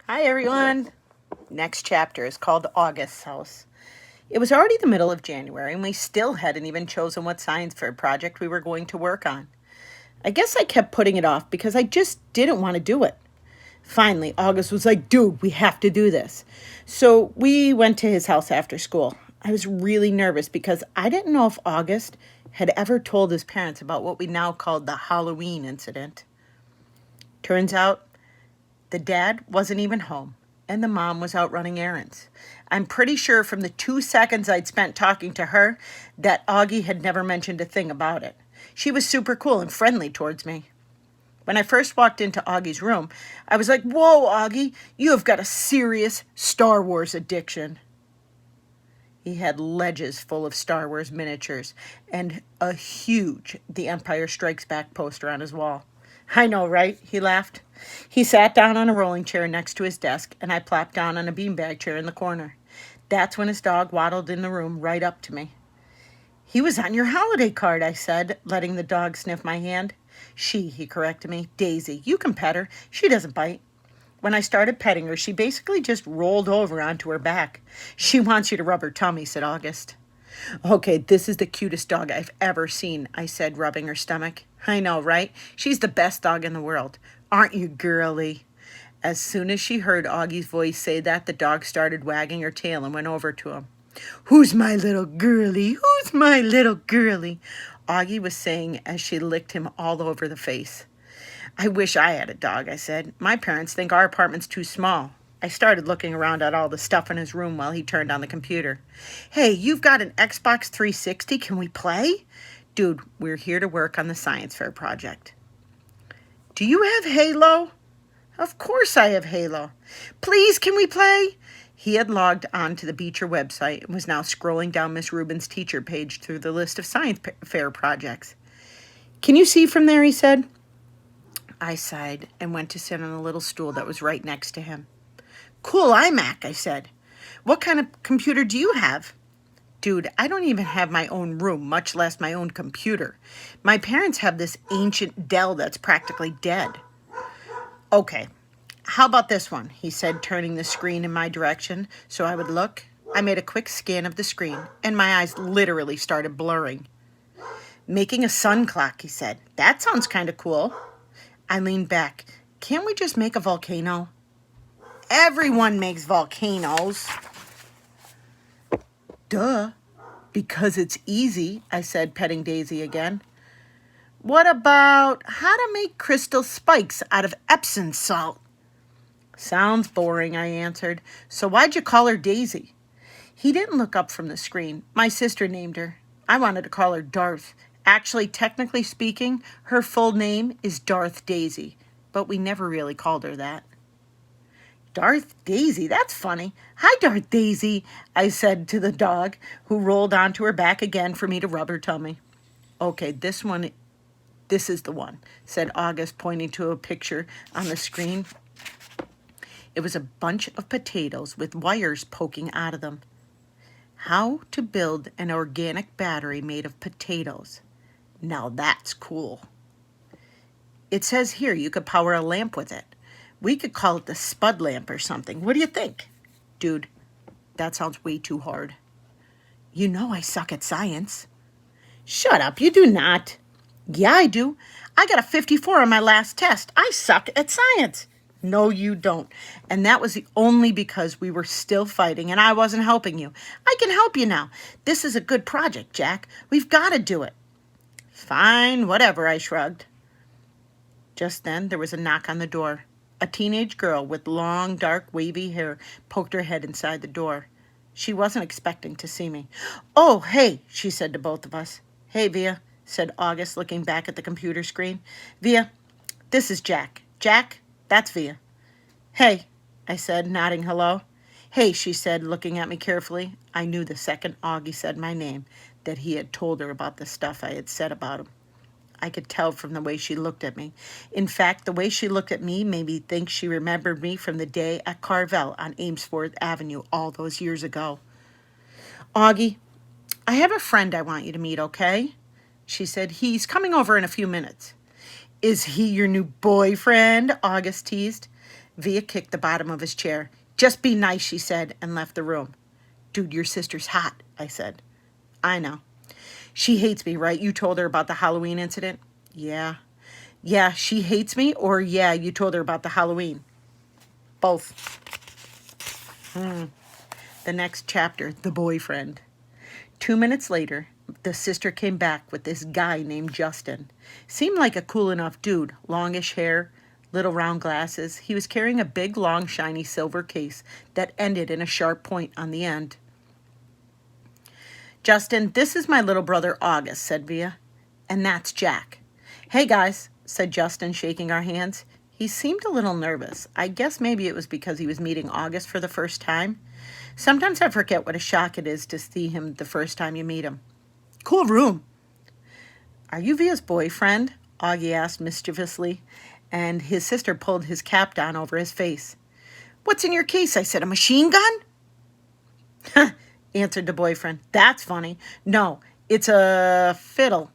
Hi, everyone. Next chapter is called August's House. It was already the middle of January, and we still hadn't even chosen what science fair project we were going to work on. I guess I kept putting it off because I just didn't want to do it. Finally, August was like, dude, we have to do this. So we went to his house after school. I was really nervous because I didn't know if August had ever told his parents about what we now called the Halloween incident. Turns out the dad wasn't even home, and the mom was out running errands. I'm pretty sure from the 2 seconds I'd spent talking to her that Augie had never mentioned a thing about it. She was super cool and friendly towards me. When I first walked into Augie's room, I was like, whoa, Augie, you have got a serious Star Wars addiction. He had ledges full of Star Wars miniatures and a huge The Empire Strikes Back poster on his wall. I know, right? He laughed. He sat down on a rolling chair next to his desk, and I plopped down on a beanbag chair in the corner. That's when his dog waddled in the room right up to me. He was on your holiday card, I said, letting the dog sniff my hand. He corrected me. Daisy, you can pet her. She doesn't bite. When I started petting her, she basically just rolled over onto her back. She wants you to rub her tummy, said August. Okay, this is the cutest dog I've ever seen, I said, rubbing her stomach. I know, right? She's the best dog in the world. Aren't you girly? As soon as she heard Augie's voice say that, the dog started wagging her tail and went over to him. Who's my little girly? Who's my little girly? Augie was saying as she licked him all over the face. I wish I had a dog, I said. My parents think our apartment's too small. I started looking around at all the stuff in his room while he turned on the computer. Hey, you've got an Xbox 360. Can we play? Dude, we're here to work on the science fair project. Do you have Halo? Of course I have Halo. Please, can we play? He had logged on to the Beecher website and was now scrolling down Miss Rubin's teacher page through the list of science fair projects. Can you see from there, he said. I sighed and went to sit on a little stool that was right next to him. Cool iMac, I said. What kind of computer do you have? Dude, I don't even have my own room, much less my own computer. My parents have this ancient Dell that's practically dead. Okay, how about this one? He said, turning the screen in my direction so I would look. I made a quick scan of the screen, and my eyes literally started blurring. Making a sun clock, he said. That sounds kind of cool. I leaned back. Can't we just make a volcano? Everyone makes volcanoes. Duh. Because it's easy, I said, petting Daisy again. What about how to make crystal spikes out of Epsom salt? Sounds boring, I answered. So why'd you call her Daisy? He didn't look up from the screen. My sister named her. I wanted to call her Darth. Actually, technically speaking, her full name is Darth Daisy, but we never really called her that. Darth Daisy, that's funny. Hi, Darth Daisy, I said to the dog, who rolled onto her back again for me to rub her tummy. Okay, this is the one, said August, pointing to a picture on the screen. It was a bunch of potatoes with wires poking out of them. How to build an organic battery made of potatoes. Now that's cool. It says here you could power a lamp with it. We could call it the Spud lamp or something. What do you think? Dude, that sounds way too hard. You know I suck at science. Shut up, you do not. Yeah, I do. I got a 54 on my last test. I suck at science. No, you don't. And that was only because we were still fighting and I wasn't helping you. I can help you now. This is a good project, Jack. We've got to do it. Fine, whatever, I shrugged. Just then, there was a knock on the door. A teenage girl with long, dark, wavy hair poked her head inside the door. She wasn't expecting to see me. Oh, hey, she said to both of us. Hey, Via, said August, looking back at the computer screen. Via, this is Jack. Jack, that's Via. Hey, I said, nodding hello. Hey, she said, looking at me carefully. I knew the second Augie said my name that he had told her about the stuff I had said about him. I could tell from the way she looked at me. In fact, the way she looked at me made me think she remembered me from the day at Carvel on Amesforth Avenue all those years ago. Augie, I have a friend I want you to meet, okay? She said, he's coming over in a few minutes. Is he your new boyfriend? August teased. Via kicked the bottom of his chair. Just be nice, she said, and left the room. Dude, your sister's hot, I said. I know. She hates me, right? You told her about the Halloween incident? Yeah. Yeah, she hates me, or yeah, you told her about the Halloween? Both. The next chapter, the boyfriend. 2 minutes later, the sister came back with this guy named Justin. Seemed like a cool enough dude. Longish hair, little round glasses. He was carrying a big, long, shiny silver case that ended in a sharp point on the end. Justin, this is my little brother August, said Via. And that's Jack. Hey, guys, said Justin, shaking our hands. He seemed a little nervous. I guess maybe it was because he was meeting August for the first time. Sometimes I forget what a shock it is to see him the first time you meet him. Cool room. Are you Via's boyfriend? Augie asked mischievously, and his sister pulled his cap down over his face. What's in your case? I said, a machine gun? Answered the boyfriend. That's funny. No, it's a fiddle.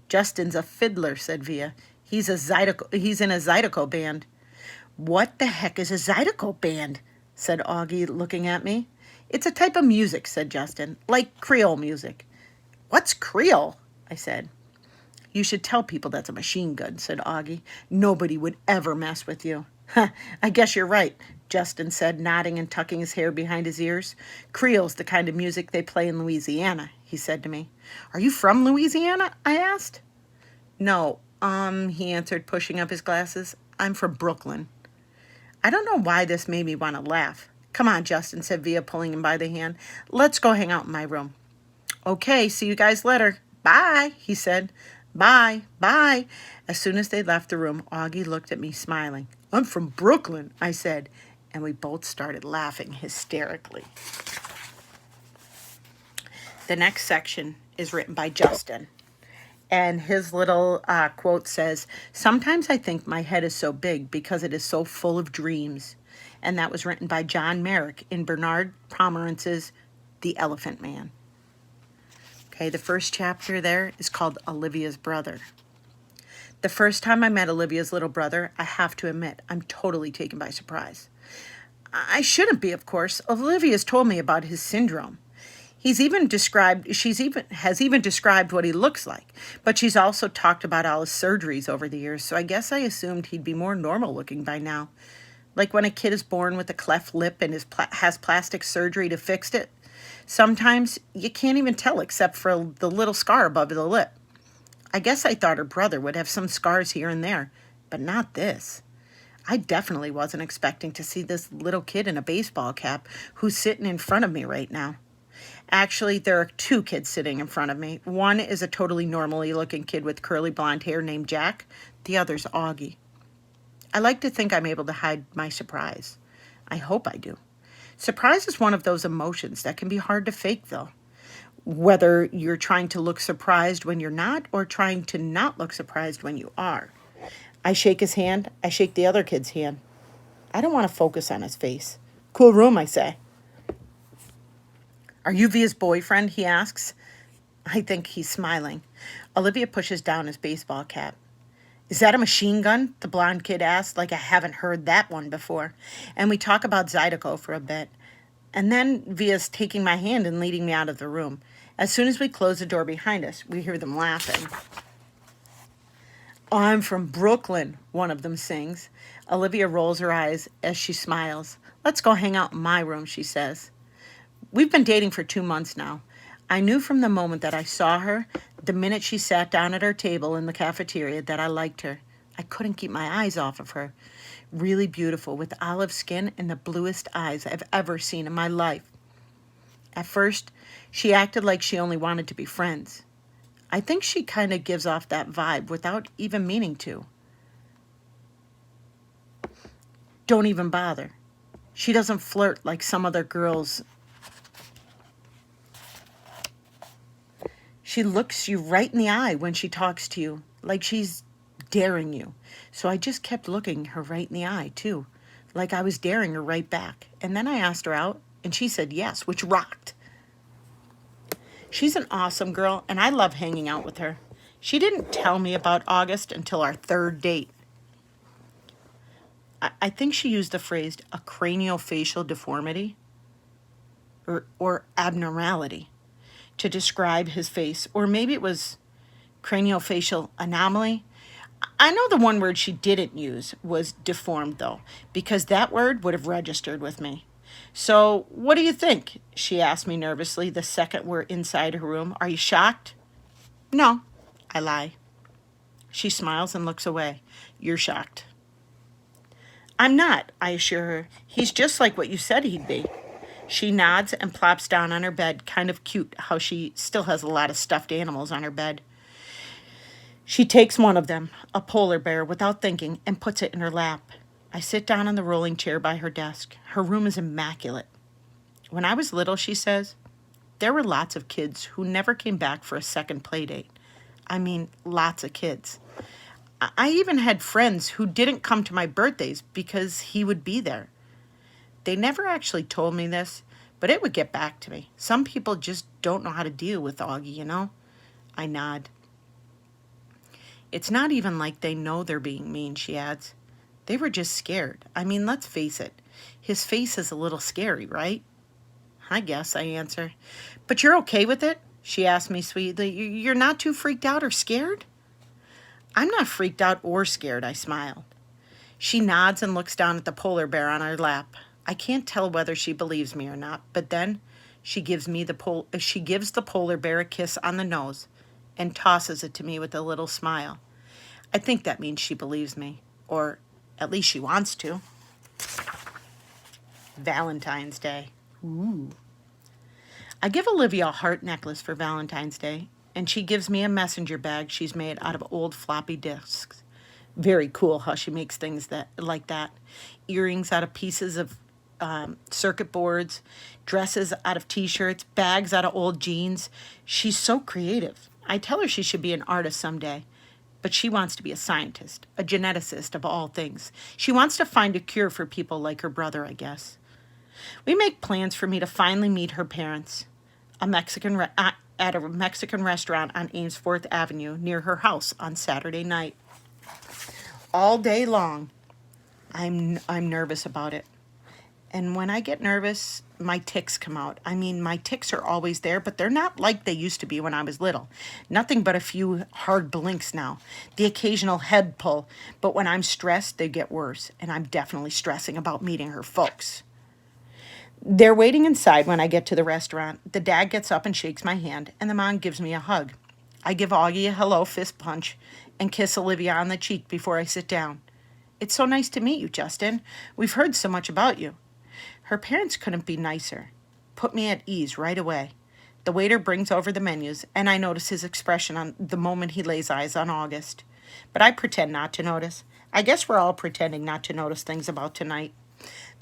Justin's a fiddler, said Via. He's in a Zydeco band. What the heck is a Zydeco band? Said Augie, looking at me. It's a type of music, said Justin, like Creole music. What's Creole? I said. You should tell people that's a machine gun, said Augie. Nobody would ever mess with you. I guess you're right, Justin said, nodding and tucking his hair behind his ears. Creole's the kind of music they play in Louisiana, he said to me. Are you from Louisiana? I asked. No, he answered, pushing up his glasses. I'm from Brooklyn. I don't know why this made me want to laugh. Come on, Justin, said Via, pulling him by the hand. Let's go hang out in my room. Okay, see you guys later. Bye, he said. Bye, bye. As soon as they left the room, Augie looked at me, smiling. I'm from Brooklyn, I said, and we both started laughing hysterically. The next section is written by Justin. And his little quote says, sometimes I think my head is so big because it is so full of dreams. And that was written by John Merrick in Bernard Pomerance's The Elephant Man. Okay, the first chapter there is called Olivia's Brother. The first time I met Olivia's little brother, I have to admit, I'm totally taken by surprise. I shouldn't be, of course. Olivia's told me about his syndrome. She's even described what he looks like, but she's also talked about all his surgeries over the years, so I guess I assumed he'd be more normal looking by now. Like when a kid is born with a cleft lip and has plastic surgery to fix it. Sometimes you can't even tell except for the little scar above the lip. I guess I thought her brother would have some scars here and there, but not this. I definitely wasn't expecting to see this little kid in a baseball cap who's sitting in front of me right now. Actually, there are two kids sitting in front of me. One is a totally normally looking kid with curly blonde hair named Jack. The other's Augie. I like to think I'm able to hide my surprise. I hope I do. Surprise is one of those emotions that can be hard to fake, though. Whether you're trying to look surprised when you're not or trying to not look surprised when you are. I shake his hand. I shake the other kid's hand. I don't want to focus on his face. Cool room, I say. Are you Via's boyfriend? He asks. I think he's smiling. Olivia pushes down his baseball cap. Is that a machine gun? The blonde kid asked, like I haven't heard that one before. And we talk about Zydeco for a bit. And then Via's taking my hand and leading me out of the room. As soon as we close the door behind us, we hear them laughing. Oh, I'm from Brooklyn, one of them sings. Olivia rolls her eyes as she smiles. Let's go hang out in my room, she says. We've been dating for 2 months now. I knew from the moment that I saw her, the minute she sat down at our table in the cafeteria, that I liked her. I couldn't keep my eyes off of her. Really beautiful, with olive skin and the bluest eyes I've ever seen in my life. At first, she acted like she only wanted to be friends. I think she kind of gives off that vibe without even meaning to. Don't even bother. She doesn't flirt like some other girls. She looks you right in the eye when she talks to you, like she's daring you. So I just kept looking her right in the eye, too, like I was daring her right back. And then I asked her out, and she said yes, which rocked. She's an awesome girl, and I love hanging out with her. She didn't tell me about August until our third date. I think she used the phrase a craniofacial deformity or abnormality to describe his face, or maybe it was craniofacial anomaly. I know the one word she didn't use was deformed, though, because that word would have registered with me. So, what do you think? She asked me nervously the second we're inside her room. Are you shocked? No, I lie. She smiles and looks away. You're shocked. I'm not, I assure her. He's just like what you said he'd be. She nods and plops down on her bed, kind of cute how she still has a lot of stuffed animals on her bed. She takes one of them, a polar bear, without thinking, and puts it in her lap. I sit down on the rolling chair by her desk. Her room is immaculate. When I was little, she says, there were lots of kids who never came back for a second play date. I mean, lots of kids. I even had friends who didn't come to my birthdays because he would be there. They never actually told me this, but it would get back to me. Some people just don't know how to deal with Augie, you know? I nod. It's not even like they know they're being mean, she adds. They were just scared. I mean, let's face it. His face is a little scary, right? I guess, I answer. But you're okay with it? She asked me sweetly. You're not too freaked out or scared? I'm not freaked out or scared, I smiled. She nods and looks down at the polar bear on her lap. I can't tell whether she believes me or not, but then she gives the polar bear a kiss on the nose and tosses it to me with a little smile. I think that means she believes me, or at least she wants to. Valentine's Day. Ooh. I give Olivia a heart necklace for Valentine's Day, and she gives me a messenger bag she's made out of old floppy disks. Very cool how she makes things like that. Earrings out of pieces of circuit boards, dresses out of t-shirts, bags out of old jeans. She's so creative. I tell her she should be an artist someday, but she wants to be a scientist, a geneticist of all things. She wants to find a cure for people like her brother, I guess. We make plans for me to finally meet her parents, at a Mexican restaurant on Ainsworth Avenue near her house on Saturday night. All day long, I'm nervous about it. And when I get nervous, my tics come out. I mean, my tics are always there, but they're not like they used to be when I was little. Nothing but a few hard blinks now. The occasional head pull. But when I'm stressed, they get worse. And I'm definitely stressing about meeting her folks. They're waiting inside when I get to the restaurant. The dad gets up and shakes my hand, and the mom gives me a hug. I give Augie a hello fist punch and kiss Olivia on the cheek before I sit down. It's so nice to meet you, Justin. We've heard so much about you. Her parents couldn't be nicer. Put me at ease right away. The waiter brings over the menus, and I notice his expression on the moment he lays eyes on August. But I pretend not to notice. I guess we're all pretending not to notice things about tonight.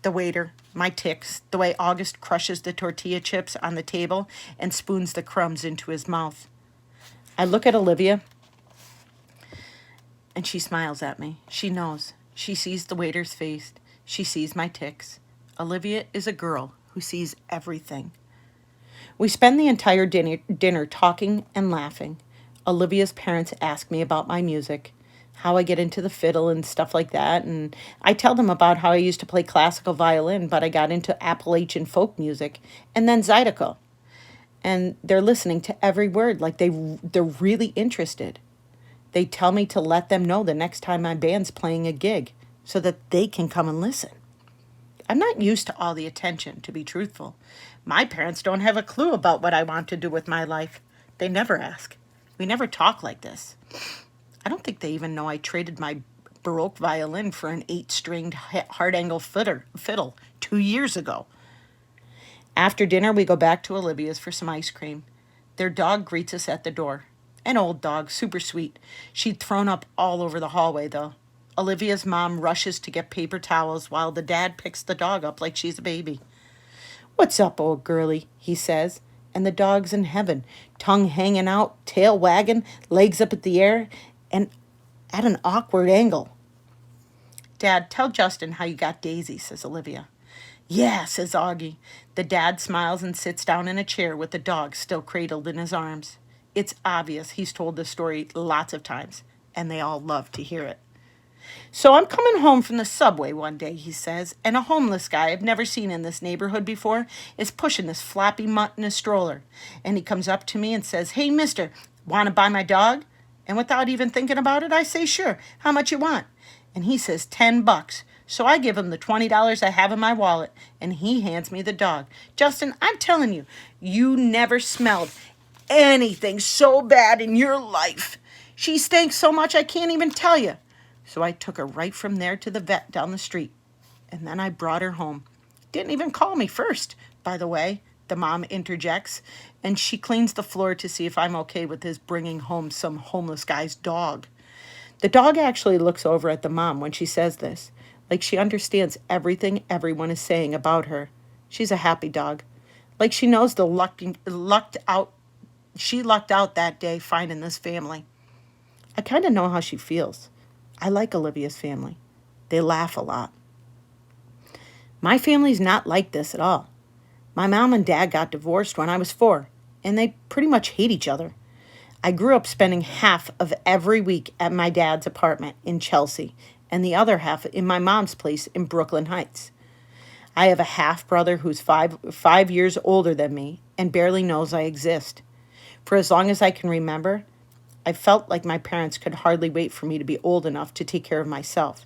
The waiter, my tics, the way August crushes the tortilla chips on the table and spoons the crumbs into his mouth. I look at Olivia, and she smiles at me. She knows. She sees the waiter's face. She sees my tics. Olivia is a girl who sees everything. We spend the entire dinner talking and laughing. Olivia's parents ask me about my music, how I get into the fiddle and stuff like that, and I tell them about how I used to play classical violin, but I got into Appalachian folk music, and then Zydeco. And they're listening to every word like they're really interested. They tell me to let them know the next time my band's playing a gig so that they can come and listen. I'm not used to all the attention, to be truthful. My parents don't have a clue about what I want to do with my life. They never ask. We never talk like this. I don't think they even know I traded my Baroque violin for an 8-stringed hard-angle fiddle 2 years ago. After dinner, we go back to Olivia's for some ice cream. Their dog greets us at the door. An old dog, super sweet. She'd thrown up all over the hallway, though. Olivia's mom rushes to get paper towels while the dad picks the dog up like she's a baby. What's up, old girlie, he says, and the dog's in heaven, tongue hanging out, tail wagging, legs up at the air, and at an awkward angle. Dad, tell Justin how you got Daisy, says Olivia. Yeah, says Augie. The dad smiles and sits down in a chair with the dog still cradled in his arms. It's obvious he's told this story lots of times, and they all love to hear it. So I'm coming home from the subway one day, he says, and a homeless guy I've never seen in this neighborhood before is pushing this floppy mutt in a stroller. And he comes up to me and says, "Hey, mister, want to buy my dog?" And without even thinking about it, I say, "Sure, how much you want?" And he says, $10. So I give him the $20 I have in my wallet, and he hands me the dog. Justin, I'm telling you, you never smelled anything so bad in your life. She stinks so much I can't even tell you. So I took her right from there to the vet down the street. And then I brought her home. Didn't even call me first, by the way, the mom interjects. And she cleans the floor to see if I'm okay with his bringing home some homeless guy's dog. The dog actually looks over at the mom when she says this, like she understands everything everyone is saying about her. She's a happy dog. Like she knows she lucked out that day finding this family. I kind of know how she feels. I like Olivia's family. They laugh a lot. My family's not like this at all. My mom and dad got divorced when I was 4, and they pretty much hate each other. I grew up spending half of every week at my dad's apartment in Chelsea and the other half in my mom's place in Brooklyn Heights. I have a half brother who's five years older than me and barely knows I exist. For as long as I can remember, I felt like my parents could hardly wait for me to be old enough to take care of myself.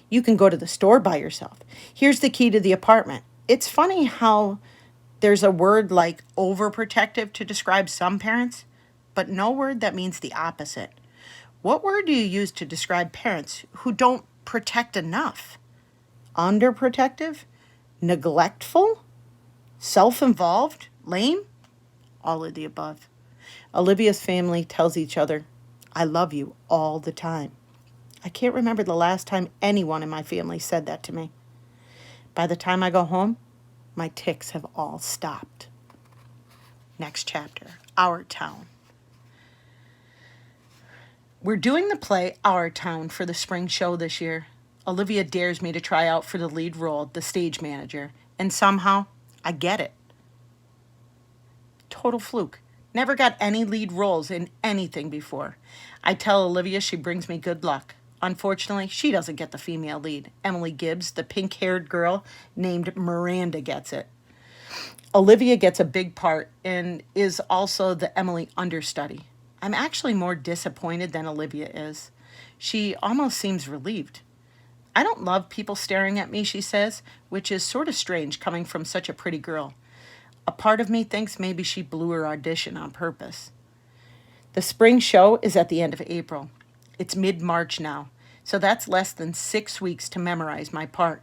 You can go to the store by yourself. Here's the key to the apartment. It's funny how there's a word like overprotective to describe some parents, but no word that means the opposite. What word do you use to describe parents who don't protect enough? Underprotective? Neglectful? Self-involved? Lame? All of the above. Olivia's family tells each other, "I love you," all the time. I can't remember the last time anyone in my family said that to me. By the time I go home, my tics have all stopped. Next chapter, Our Town. We're doing the play Our Town for the spring show this year. Olivia dares me to try out for the lead role, the stage manager, and somehow I get it. Total fluke. Never got any lead roles in anything before. I tell Olivia she brings me good luck. Unfortunately, she doesn't get the female lead. Emily Gibbs, the pink-haired girl named Miranda, gets it. Olivia gets a big part and is also the Emily understudy. I'm actually more disappointed than Olivia is. She almost seems relieved. "I don't love people staring at me," she says, which is sort of strange coming from such a pretty girl. A part of me thinks maybe she blew her audition on purpose. The spring show is at the end of April. It's mid-March now, so that's less than 6 weeks to memorize my part,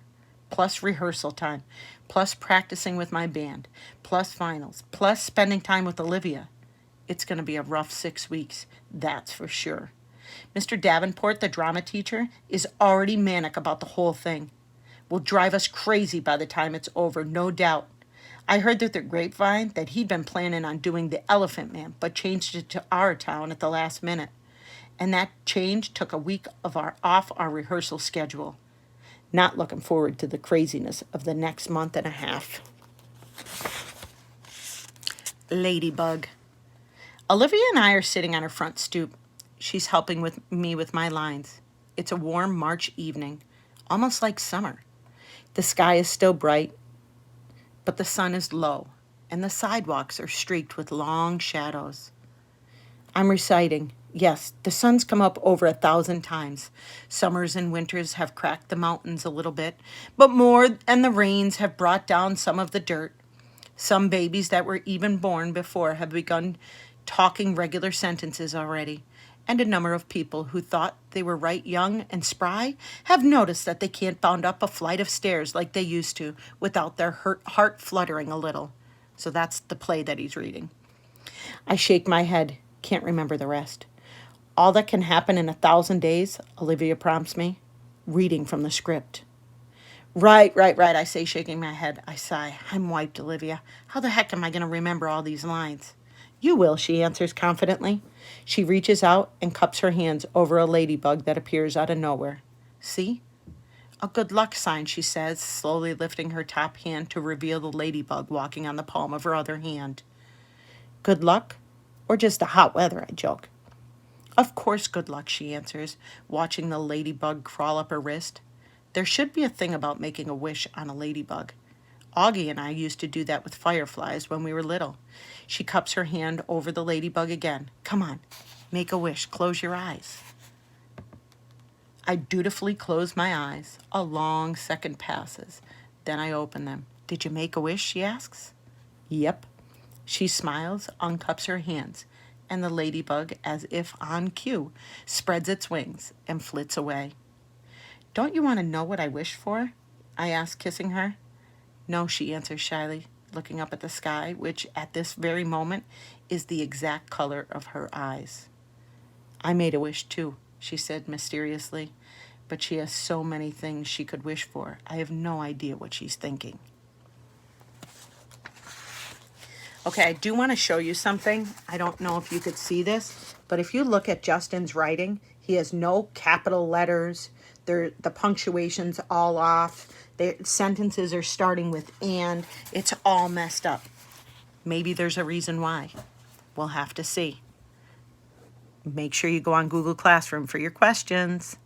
plus rehearsal time, plus practicing with my band, plus finals, plus spending time with Olivia. It's going to be a rough 6 weeks, that's for sure. Mr. Davenport, the drama teacher, is already manic about the whole thing. Will drive us crazy by the time it's over, no doubt. I heard through the grapevine that he'd been planning on doing The Elephant Man, but changed it to Our Town at the last minute. And that change took a week off our rehearsal schedule. Not looking forward to the craziness of the next month and a half. Ladybug. Olivia and I are sitting on her front stoop. She's helping me with my lines. It's a warm March evening, almost like summer. The sky is still bright, but the sun is low, and the sidewalks are streaked with long shadows. I'm reciting. Yes, the sun's come up over 1,000 times. Summers and winters have cracked the mountains a little bit, but more, and the rains have brought down some of the dirt. Some babies that were even born before have begun talking regular sentences already, and a number of people who thought they were right young and spry have noticed that they can't bound up a flight of stairs like they used to without their heart fluttering a little. So that's the play that he's reading. I shake my head, can't remember the rest. All that can happen in 1,000 days, Olivia prompts me, reading from the script. Right, I say, shaking my head. I sigh. I'm wiped, Olivia. How the heck am I going to remember all these lines? You will, she answers confidently. She reaches out and cups her hands over a ladybug that appears out of nowhere. See? A good luck sign, she says, slowly lifting her top hand to reveal the ladybug walking on the palm of her other hand. Good luck? Or just the hot weather, I joke. Of course, good luck, she answers, watching the ladybug crawl up her wrist. There should be a thing about making a wish on a ladybug. Augie and I used to do that with fireflies when we were little. She cups her hand over the ladybug again. Come on, make a wish. Close your eyes. I dutifully close my eyes. A long second passes. Then I open them. Did you make a wish? She asks. Yep. She smiles, uncups her hands, and the ladybug, as if on cue, spreads its wings and flits away. Don't you want to know what I wish for? I ask, kissing her. No, she answers shyly, looking up at the sky, which at this very moment is the exact color of her eyes. I made a wish too, she said mysteriously, but she has so many things she could wish for. I have no idea what she's thinking. Okay, I do want to show you something. I don't know if you could see this, but if you look at Justin's writing, he has no capital letters. The punctuation's all off. The sentences are starting with and. It's all messed up. Maybe there's a reason why. We'll have to see. Make sure you go on Google Classroom for your questions.